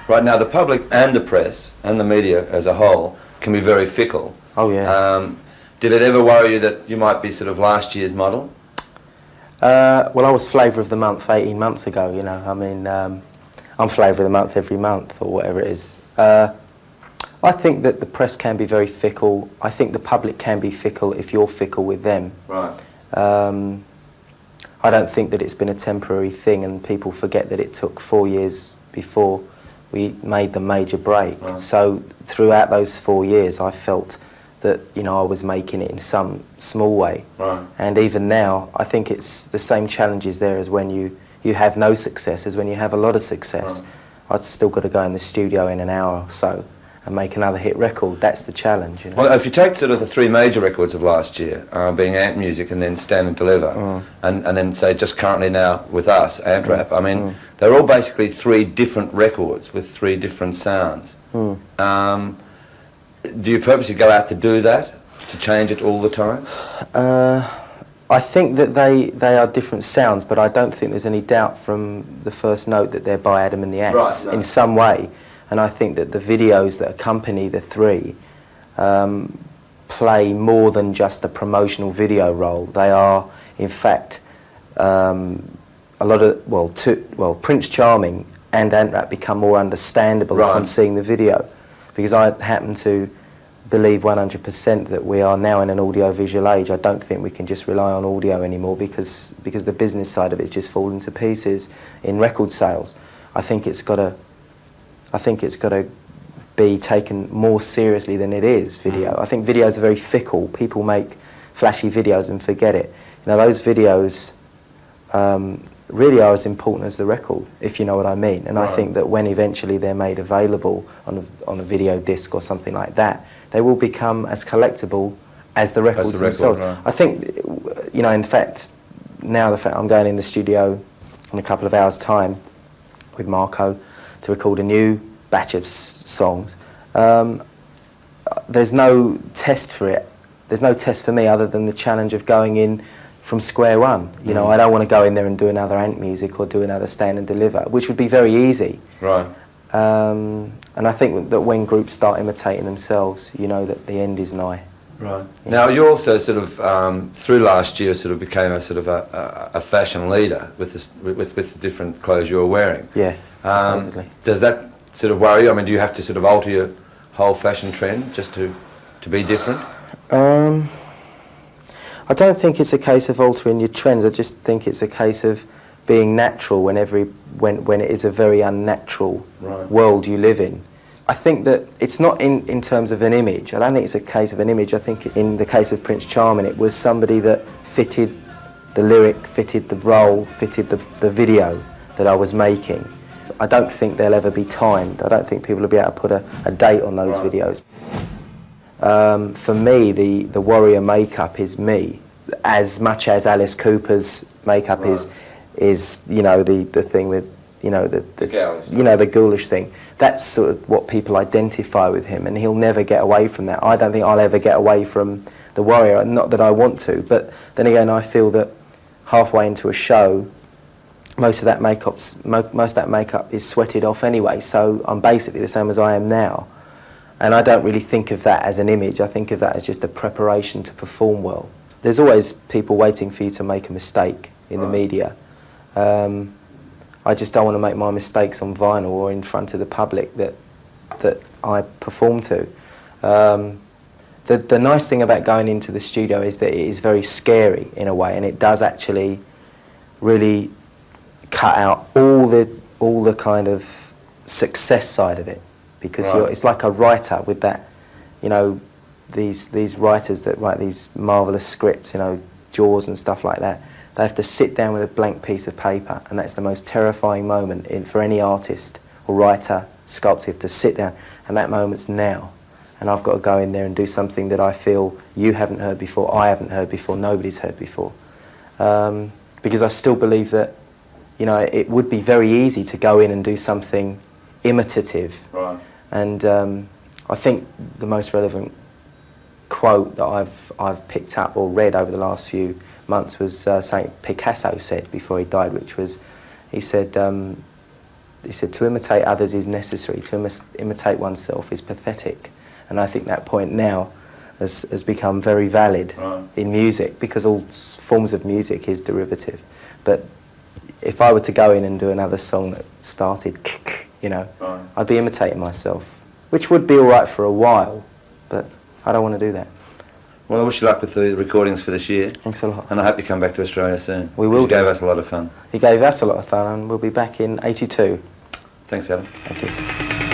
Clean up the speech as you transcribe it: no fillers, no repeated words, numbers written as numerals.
Right now, the public and the press and the media as a whole can be very fickle. Oh yeah. Did it ever worry you that you might be sort of last year's model? Well, I was Flavour of the Month 18 months ago, you know. I mean, I'm Flavour of the Month every month or whatever it is. I think that the press can be very fickle. I think the public can be fickle if you're fickle with them. Right. I don't think that it's been a temporary thing, and people forget that it took 4 years before we made the major break. Right. So throughout those 4 years, I felt that, you know, I was making it in some small way. Right. And even now, I think it's the same challenges there as when you have no success, as when you have a lot of success. Right. I've still got to go in the studio in an hour or so and make another hit record. That's the challenge, you know? Well, if you take sort of the three major records of last year, being Antmusic and then Stand and Deliver, and then say just currently now with us, Antrap, I mean, they're all basically three different records with three different sounds. Do you purposely go out to do that, to change it all the time? I think that they are different sounds, but I don't think there's any doubt from the first note that they're by Adam and the Ants, Right, no. in some way. And I think that the videos that accompany the three play more than just a promotional video role. They are, in fact, a lot of, well, Prince Charming and Ant-Rap become more understandable Right. upon seeing the video, because I happen to believe 100% that we are now in an audio-visual age. I don't think we can just rely on audio anymore because the business side of it's just fallen to pieces in record sales. I think it's got to be taken more seriously than it is, video. I think videos are very fickle. People make flashy videos and forget it. You know, those videos really are as important as the record, if you know what I mean. And Right. I think that when eventually they're made available on a video disc or something like that, they will become as collectible as the records themselves. Right. I think, you know, in fact, now the fact I'm going in the studio in a couple of hours' time with Marco to record a new batch of songs. There's no test for it. There's no test for me other than the challenge of going in from square one. You know, I don't want to go in there and do another Antmusic or do another Stand and Deliver, which would be very easy. Right. And I think that when groups start imitating themselves, you know that the end is nigh. Right. Now, you also sort of, through last year, sort of became a sort of a fashion leader with the different clothes you were wearing. Yeah, supposedly. Does that sort of worry you? I mean, do you have to sort of alter your whole fashion trend just to be different? I don't think it's a case of altering your trends. I just think it's a case of being natural when it is a very unnatural Right. world you live in. I think that it's not in terms of an image. I don't think it's a case of an image. I think in the case of Prince Charming, it was somebody that fitted the lyric, fitted the role, fitted the video that I was making. I don't think they'll ever be timed. I don't think people will be able to put a date on those Right. videos. For me, the Warrior makeup is me, as much as Alice Cooper's makeup Right. is you know the thing with you know the ghoulish. you know the ghoulish thing. That's sort of what people identify with him, and he'll never get away from that. I don't think I'll ever get away from the Warrior. Not that I want to, but then again, I feel that halfway into a show, most of that makeup is sweated off anyway. So I'm basically the same as I am now. And I don't really think of that as an image. I think of that as just a preparation to perform well. There's always people waiting for you to make a mistake in the media. I just don't want to make my mistakes on vinyl or in front of the public that I perform to. The nice thing about going into the studio is that it is very scary in a way, and it does actually really cut out all the kind of success side of it. Because Right. it's like a writer with that, you know, these writers that write these marvellous scripts, you know, Jaws and stuff like that. They have to sit down with a blank piece of paper, and that's the most terrifying moment for any artist or writer, sculptor, to sit down, and that moment's now. And I've got to go in there and do something that I feel you haven't heard before, I haven't heard before, nobody's heard before. Because I still believe that, you know, it would be very easy to go in and do something imitative. Right. And I think the most relevant quote that I've picked up or read over the last few months was something Picasso said before he died, which was, he said, he said, to imitate others is necessary, to imitate oneself is pathetic. And I think that point now has become very valid in music, because all forms of music is derivative. But if I were to go in and do another song that started, you know, I'd be imitating myself, which would be all right for a while, but I don't want to do that. Well, I wish you luck with the recordings for this year. Thanks a lot. And I hope you come back to Australia soon. We will. You gave us a lot of fun. He gave us a lot of fun, and we'll be back in '82. Thanks, Adam. Thank you.